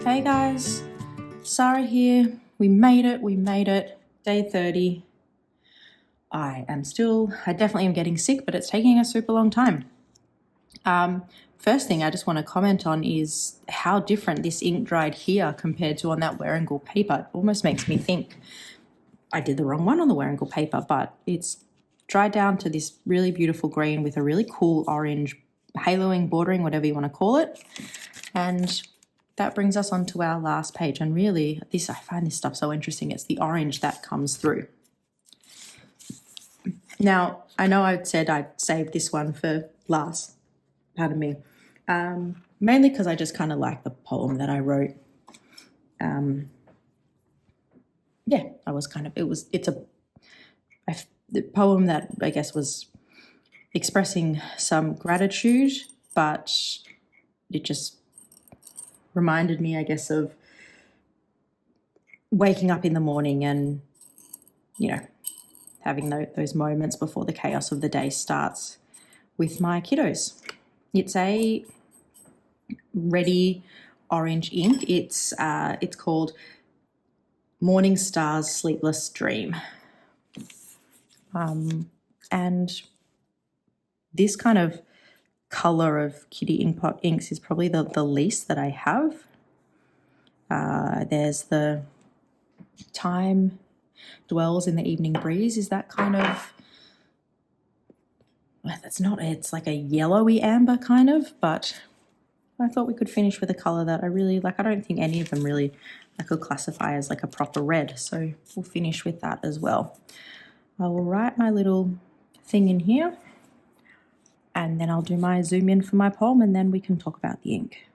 Hey guys, Sarah here. We made it. Day 30. I definitely am getting sick, but it's taking a super long time. First thing I just want to comment on is how different this ink dried here compared to on that Wearingeul paper. It almost makes me think I did the wrong one on the Wearingeul paper, but it's dried down to this really beautiful green with a really cool orange haloing, bordering, whatever you want to call it. And that brings us on to our last page. And really, I find this stuff so interesting. It's the orange that comes through. Now, I know I said I'd saved this one for last, pardon me, mainly because I just kind of like the poem that I wrote. It's the poem that I guess was expressing some gratitude, but it just reminded me, I guess, of waking up in the morning and, having those moments before the chaos of the day starts with my kiddos. It's a ready orange ink. It's called Morning Star's Sleepless Dream. And this kind of color of Kitty Inkpot inks is probably the least that I have. There's the Time Dwells in the Evening Breeze. Is that kind of, it's like a yellowy amber kind of, but I thought we could finish with a color that I really like. I don't think any of them really I could classify as like a proper red, so we'll finish with that as well. I will write my little thing in here, and then I'll do my zoom in for my poem, and then we can talk about the ink.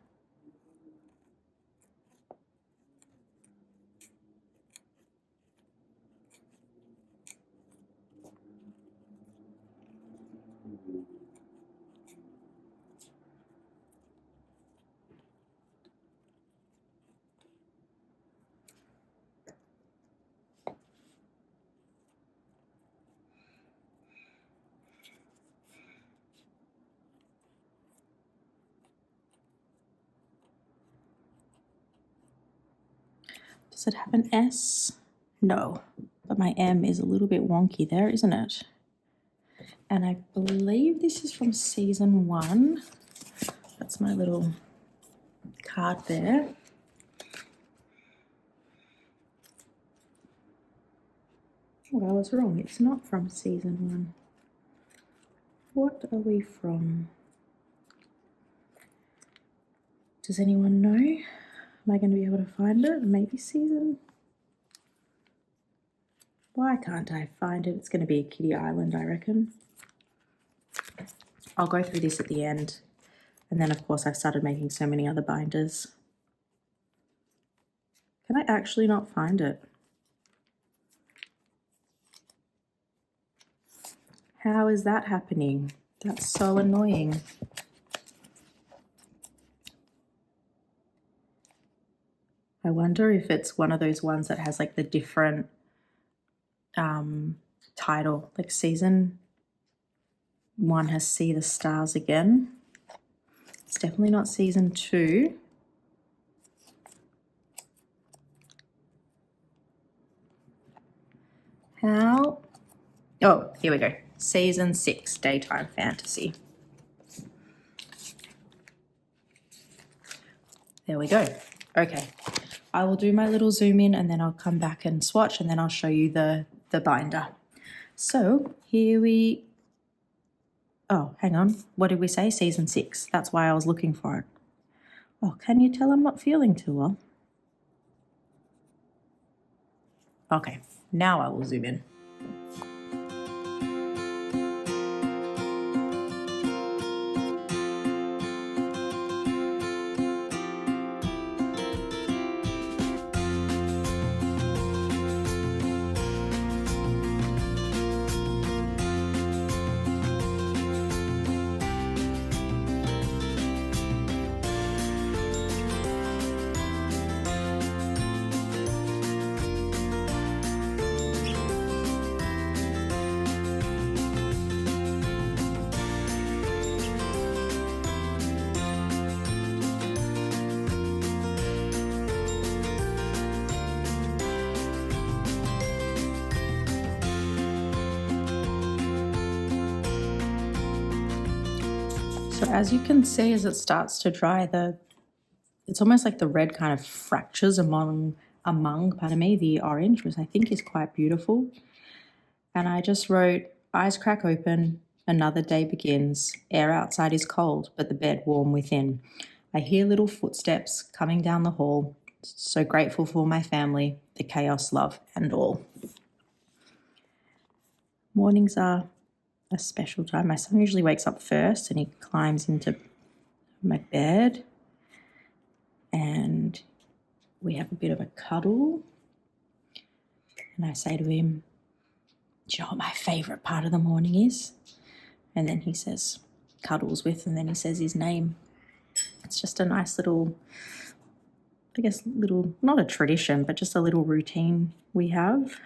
Does it have an S? No, but my M is a little bit wonky there, isn't it? And I believe this is from season 1. That's my little card there. Oh, I was wrong. It's not from season 1. What are we from? Does anyone know? Am I going to be able to find it? Maybe season? Why can't I find it? It's going to be Kitty Island, I reckon. I'll go through this at the end. And then, of course, I've started making so many other binders. Can I actually not find it? How is that happening? That's so annoying. I wonder if it's one of those ones that has like the different title, like season 1 has See the Stars Again. It's definitely not season 2. How? Oh, here we go. Season 6, Daytime Fantasy. There we go. Okay. I will do my little zoom in, and then I'll come back and swatch, and then I'll show you the binder. So here we, oh, hang on. What did we say? Season 6. That's why I was looking for it. Oh, can you tell I'm not feeling too well? Okay, now I will zoom in. So as you can see, as it starts to dry, it's almost like the red kind of fractures among the orange, which I think is quite beautiful. And I just wrote, eyes crack open, another day begins, air outside is cold, but the bed warm within. I hear little footsteps coming down the hall, so grateful for my family, the chaos, love, and all. Mornings are a special time. My son usually wakes up first and he climbs into my bed and we have a bit of a cuddle. And I say to him, do you know what my favourite part of the morning is? And then he says, cuddles with, and then he says his name. It's just a nice little, I guess, not a tradition, but just a little routine we have.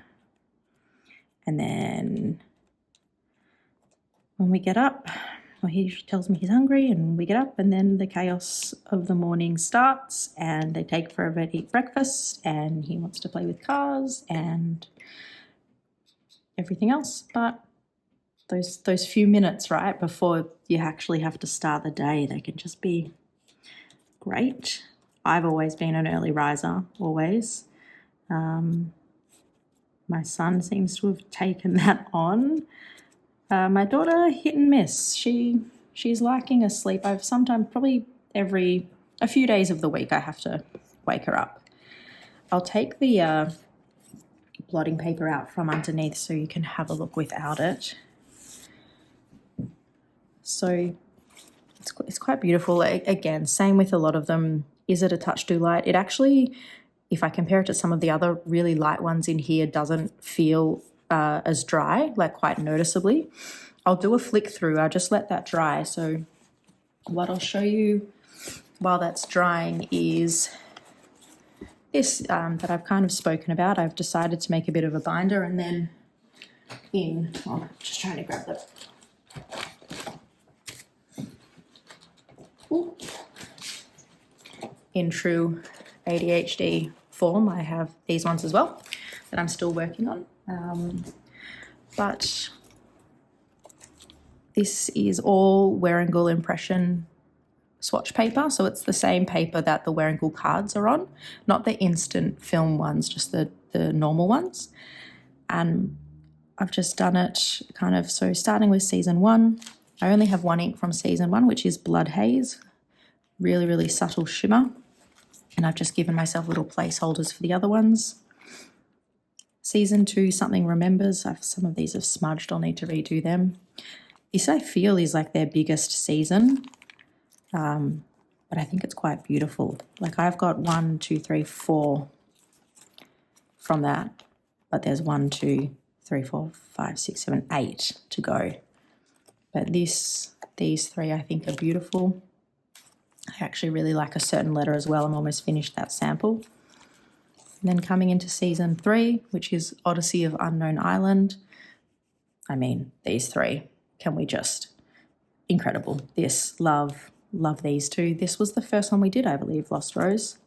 And then when we get up, well, he tells me he's hungry and we get up, and then the chaos of the morning starts and they take forever to eat breakfast and he wants to play with cars and everything else. But those few minutes, right, before you actually have to start the day, they can just be great. I've always been an early riser, always. My son seems to have taken that on. My daughter, hit and miss. She's liking a sleep. I've sometimes, probably a few days of the week, I have to wake her up. I'll take the blotting paper out from underneath so you can have a look without it. So it's quite beautiful. Again, same with a lot of them. Is it a touch too light? It actually, if I compare it to some of the other really light ones in here, doesn't feel as dry, like quite noticeably. I'll do a flick through. I'll just let that dry. So what I'll show you while that's drying is this that I've kind of spoken about. I've decided to make a bit of a binder, and then I'm just trying to grab the, in true ADHD form, I have these ones as well that I'm still working on. But this is all Wearingeul impression swatch paper, so it's the same paper that the Wearingeul cards are on, not the instant film ones, just the normal ones. And I've just done it kind of, so starting with season 1, I only have one ink from season 1, which is Blood Haze, really, really subtle shimmer. And I've just given myself little placeholders for the other ones. Season 2, Something Remembers. Some of these have smudged. I'll need to redo them. This, I feel, is like their biggest season. But I think it's quite beautiful. Like, I've got 1, 2, 3, 4 from that. But there's 1, 2, 3, 4, 5, 6, 7, 8 to go. But these 3 I think are beautiful. I actually really like a certain letter as well. I'm almost finished that sample. And then coming into season 3, which is Odyssey of Unknown Island. I mean, these 3, can we just, incredible. This, love these 2. This was the first one we did, I believe, Lost Rose.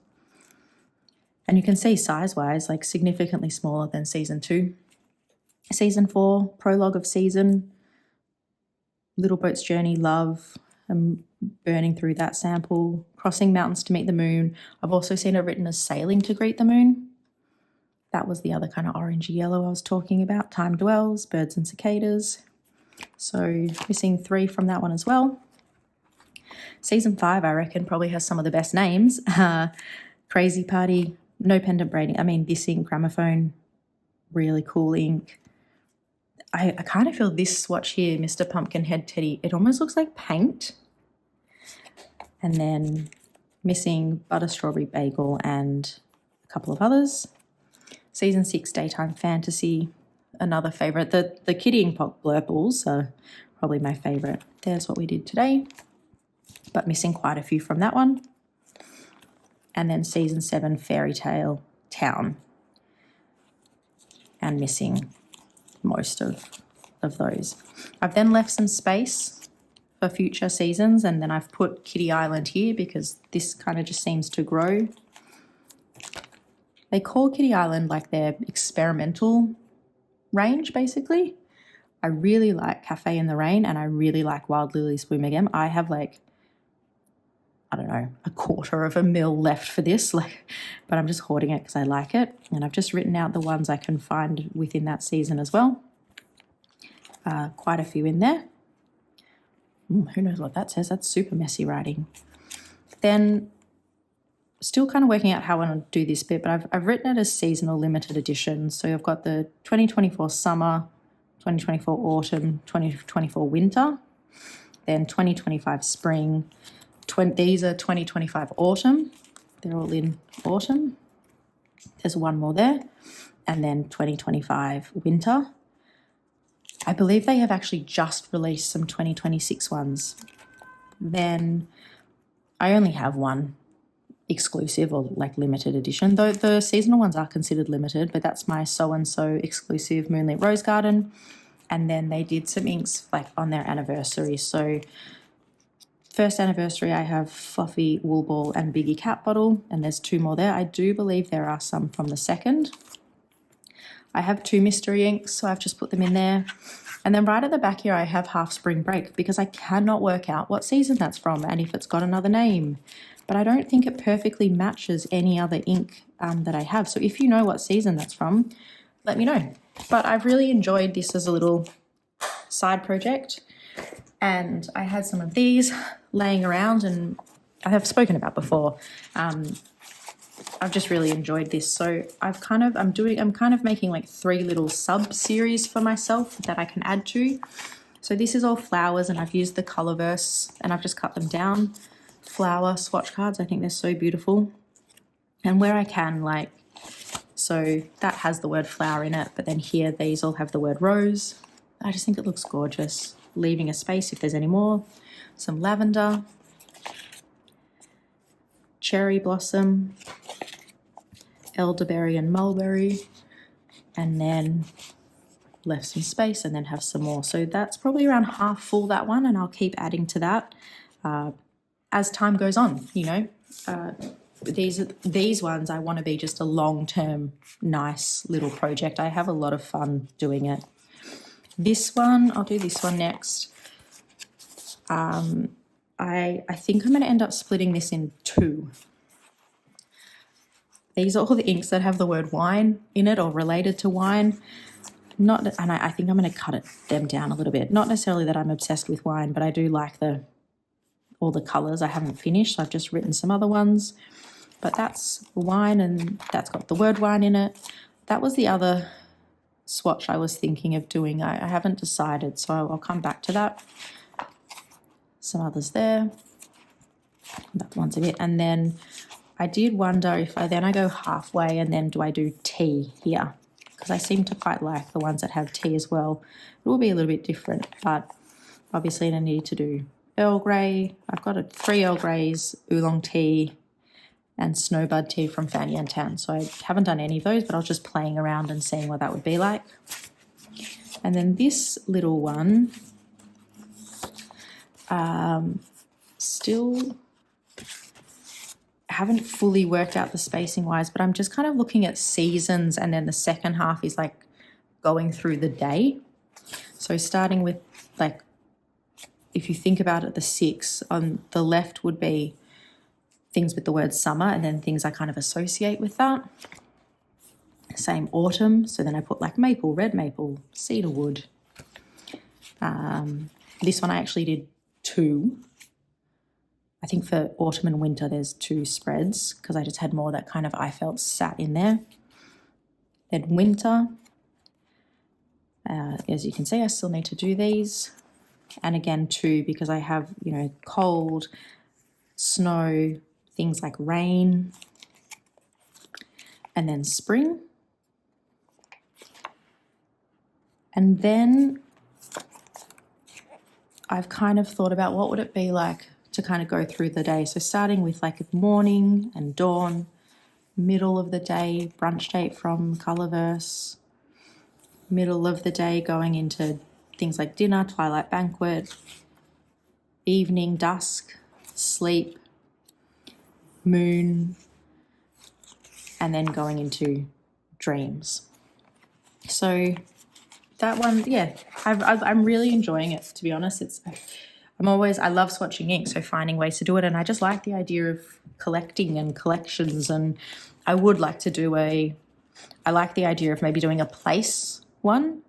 And you can see size-wise, like significantly smaller than season 2. Season 4, Prologue of Season, Little Boat's Journey, Love. I'm burning through that sample. Crossing Mountains to Meet the Moon. I've also seen it written as Sailing to Greet the Moon. That was the other kind of orangey yellow I was talking about. Time Dwells, Birds and Cicadas. So missing 3 from that one as well. Season 5, I reckon, probably has some of the best names. Crazy Party, No Pendant Braiding. I mean, this ink, Gramophone, really cool ink. I kind of feel this swatch here, Mr. Pumpkinhead Teddy, it almost looks like paint. And then missing Butter Strawberry Bagel and a couple of others. Season 6, Daytime Fantasy, another favourite. The Kitty Inkpot blurples are probably my favourite. There's what we did today, but missing quite a few from that one. And then season 7, Fairy Tale Town, and missing most of those. I've then left some space for future seasons, and then I've put Kitty Island here because this kind of just seems to grow. They call Kitty Island like their experimental range, basically. I really like Cafe in the Rain, and I really like Wild Lilies Bloom Again. I have like, I don't know, a quarter of a mil left for this, but I'm just hoarding it because I like it. And I've just written out the ones I can find within that season as well. Quite a few in there. Who knows what that says? That's super messy writing. Then still kind of working out how I want to do this bit, but I've written it as seasonal limited edition. So I've got the 2024 summer, 2024 autumn, 2024 winter, then 2025 spring. These are 2025 autumn. They're all in autumn. There's one more there. And then 2025 winter. I believe they have actually just released some 2026 ones. Then I only have one exclusive or like limited edition, though the seasonal ones are considered limited, but that's my so-and-so exclusive Moonlit Rose Garden. And then they did some inks like on their anniversary. So first anniversary, I have Fluffy Wool Ball and Biggie Cat Bottle, and there's two more there. I do believe there are some from the second. I have two mystery inks, so I've just put them in there. And then right at the back here, I have Half Spring Break because I cannot work out what season that's from and if it's got another name. But I don't think it perfectly matches any other ink that I have. So if you know what season that's from, let me know. But I've really enjoyed this as a little side project. And I had some of these laying around, and I have spoken about before. I've just really enjoyed this. So I'm kind of making like 3 little sub-series for myself that I can add to. So this is all flowers, and I've used the Colorverse and I've just cut them down. Flower swatch cards, I think they're so beautiful. And where I can, like, so that has the word flower in it, but then here these all have the word rose. I just think it looks gorgeous. Leaving a space if there's any more. Some lavender, cherry blossom, elderberry and mulberry, and then left some space and then have some more. So that's probably around half full, that one, and I'll keep adding to that as time goes on, you know. These ones I want to be just a long-term, nice little project. I have a lot of fun doing it. This one, I'll do this one next. I think I'm going to end up splitting this in 2. These are all the inks that have the word wine in it or related to wine. I think I'm going to cut them down a little bit. Not necessarily that I'm obsessed with wine, but I do like all the colours. I haven't finished, so I've just written some other ones. But that's wine, and that's got the word wine in it. That was the other swatch I was thinking of doing. I haven't decided, so I'll come back to that. Some others there. That one's a bit. And then I did wonder if I go halfway and then do I do tea here? Because I seem to quite like the ones that have tea as well. It will be a little bit different, but obviously I need to do Earl Grey. I've got 3 Earl Greys, oolong tea, and snowbud tea from Fanny and Tan. So I haven't done any of those, but I was just playing around and seeing what that would be like. And then this little one, still haven't fully worked out the spacing wise, but I'm just kind of looking at seasons, and then the second half is like going through the day. So starting with, like, if you think about it, the 6 on the left would be things with the word summer, and then things I kind of associate with that. Same autumn, so then I put like maple, red maple, cedar wood. This one I actually did 2. I think for autumn and winter there's 2 spreads because I just had more that kind of I felt sat in there. Then winter, as you can see, I still need to do these. And again 2 because I have, you know, cold, snow, things like rain. And then spring. And then I've kind of thought about what would it be like to kind of go through the day. So starting with like morning and dawn, middle of the day, brunch date from Colorverse, middle of the day going into things like dinner, twilight banquet, evening, dusk, sleep, moon, and then going into dreams. So that one, yeah, I'm really enjoying it, to be honest. I love swatching ink, so finding ways to do it, and I just like the idea of collecting and collections, and I would like to do I like the idea of maybe doing a place one,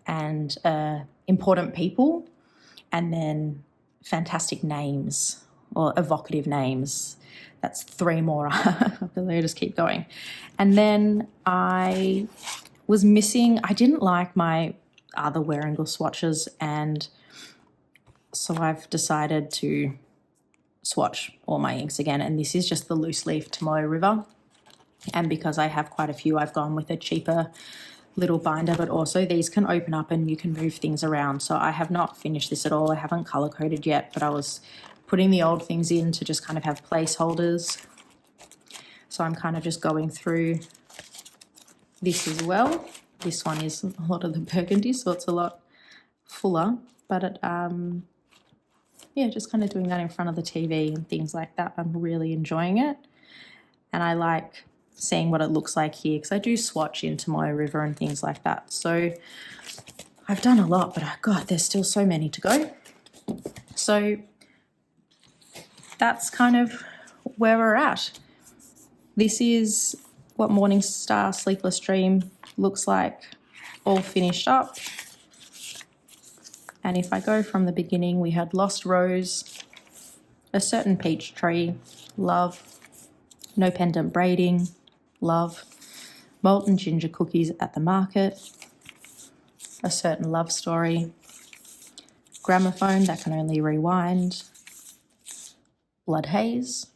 and important people, and then fantastic names or evocative names. That's 3 more. They just keep going. And then I didn't like my other Wearingle swatches, and so I've decided to swatch all my inks again, and this is just the loose leaf Tomorrow River. And because I have quite a few, I've gone with a cheaper little binder, but also these can open up and you can move things around. So I have not finished this at all. I haven't color coded yet, but I was putting the old things in to just kind of have placeholders. So I'm kind of just going through this as well. This one is a lot of the burgundy, so it's a lot fuller, but it, yeah, just kind of doing that in front of the TV and things like that. I'm really enjoying it. And I like seeing what it looks like here, because I do swatch into my river and things like that. So I've done a lot, but God, there's still so many to go. So that's kind of where we're at. This is what Morningstar Sleepless Dream looks like, all finished up. And if I go from the beginning, we had Lost Rose, A Certain Peach Tree, Love, No Pendant Braiding, Love, Molten Ginger Cookies at the Market, A Certain Love Story, Gramophone That Can Only Rewind, Blood Haze,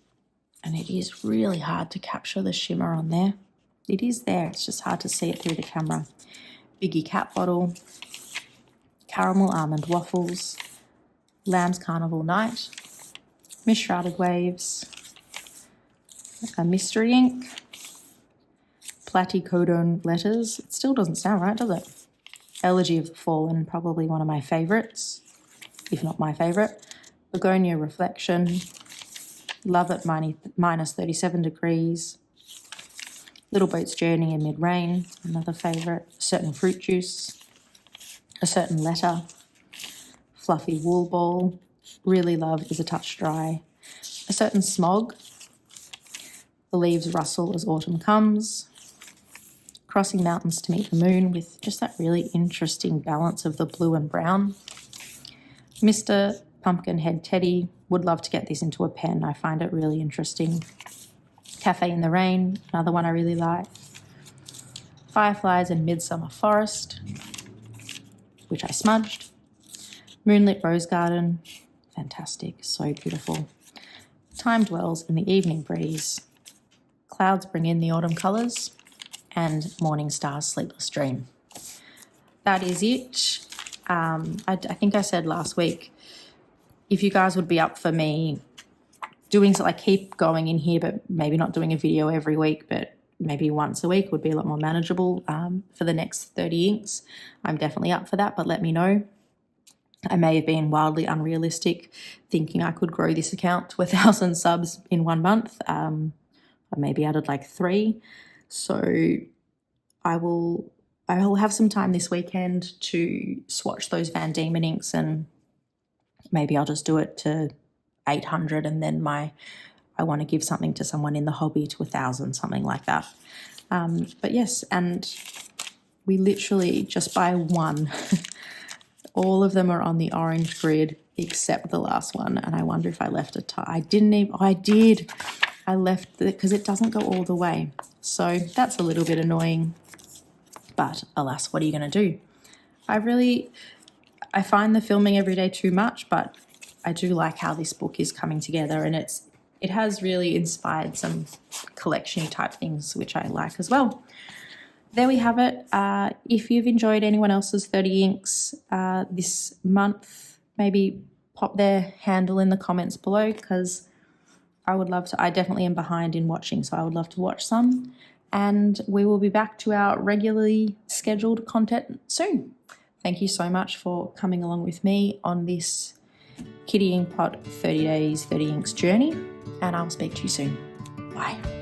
and it is really hard to capture the shimmer on there. It is there, it's just hard to see it through the camera. Biggie Cat Bottle, Caramel Almond Waffles, Lamb's Carnival Night, Miss Shrouded Waves, a Mystery Ink, Platycodone Letters. It still doesn't sound right, does it? Elegy of the Fallen, probably one of my favourites, if not my favourite. Begonia Reflection, Love at minus 37 degrees, Little Boat's Journey in Mid-Rain, another favourite. A Certain Fruit Juice, A Certain Letter, Fluffy Wool Ball, Really Love Is a Touch Dry, A Certain Smog, The Leaves Rustle as Autumn Comes, Crossing Mountains to Meet the Moon, with just that really interesting balance of the blue and brown. Mr. Pumpkinhead Teddy, would love to get this into a pen. I find it really interesting. Cafe in the Rain, another one I really like. Fireflies in Midsummer Forest, which I smudged. Moonlit Rose Garden, fantastic, so beautiful. Time Dwells in the Evening Breeze, Clouds Bring in the Autumn Colours, and Morningstar's Sleepless Dream. That is it. I think I said last week, if you guys would be up for me doing so, like keep going in here, but maybe not doing a video every week, but maybe once a week would be a lot more manageable for the next 30 inks. I'm definitely up for that, but let me know. I may have been wildly unrealistic thinking I could grow this account to 1,000 subs in 1 month. I maybe added like 3. So I will have some time this weekend to swatch those Van Diemen inks, and maybe I'll just do it to 800, and then I want to give something to someone in the hobby to 1,000, something like that. But yes, and we literally just by one, all of them are on the orange grid except the last one, and I wonder if I left a tie. I didn't even, I did. I left it because it doesn't go all the way. So that's a little bit annoying, but alas, what are you going to do? I find the filming every day too much, but I do like how this book is coming together, and it has really inspired some collection type things, which I like as well. There we have it. If you've enjoyed anyone else's 30 inks this month, maybe pop their handle in the comments below, because I would love to. I definitely am behind in watching, so I would love to watch some. And we will be back to our regularly scheduled content soon. Thank you so much for coming along with me on this Kitty Inkpot 30 Days, 30 Inks journey, and I'll speak to you soon. Bye.